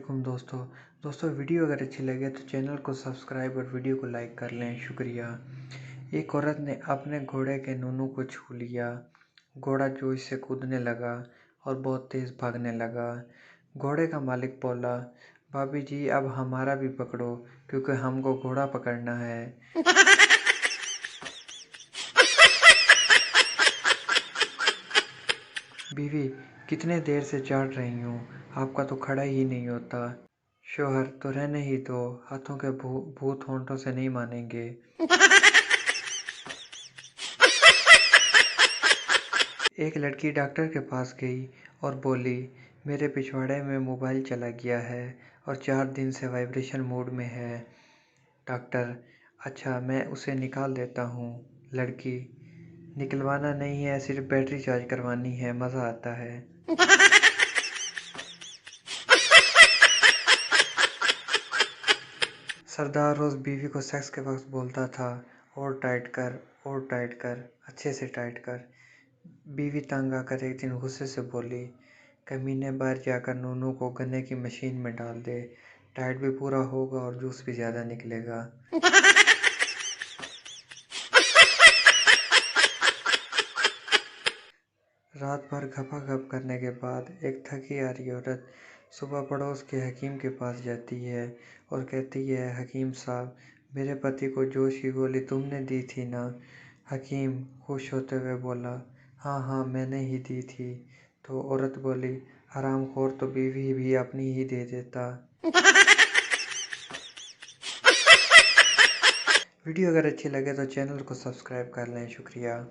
वालेकुम दोस्तों वीडियो अगर अच्छी लगे तो चैनल को सब्सक्राइब और वीडियो को लाइक कर लें, शुक्रिया। एक औरत ने अपने घोड़े के नूनू को छू लिया। घोड़ा जोश से कूदने लगा और बहुत तेज़ भागने लगा। घोड़े का मालिक बोला, भाभी जी अब हमारा भी पकड़ो क्योंकि हमको घोड़ा पकड़ना है। बीवी, कितने देर से चाट रही हूँ, आपका तो खड़ा ही नहीं होता। शौहर, तो रहने ही दो, हाथों के भूत होंठों से नहीं मानेंगे। एक लड़की डॉक्टर के पास गई और बोली, मेरे पिछवाड़े में मोबाइल चला गया है और 4 दिन से वाइब्रेशन मोड में है। डॉक्टर, अच्छा मैं उसे निकाल देता हूँ। लड़की, निकलवाना नहीं है, सिर्फ बैटरी चार्ज करवानी है, मज़ा आता है। सरदार रोज़ बीवी को सेक्स के वक्त बोलता था, और टाइट कर, और टाइट कर, अच्छे से टाइट कर। बीवी तंग आकर एक दिन गुस्से से बोली, कमीने बाहर जाकर नूनू को गन्ने की मशीन में डाल दे, टाइट भी पूरा होगा और जूस भी ज़्यादा निकलेगा। रात भर घपाघप करने के बाद एक थकी हारी औरत सुबह पड़ोस के हकीम के पास जाती है और कहती है, हकीम साहब, मेरे पति को जोश की गोली तुमने दी थी ना? हकीम खुश होते हुए बोला, हाँ हाँ मैंने ही दी थी। तो औरत बोली, हरामखोर, तो बीवी भी अपनी ही दे देता। वीडियो अगर अच्छी लगे तो चैनल को सब्सक्राइब कर लें, शुक्रिया।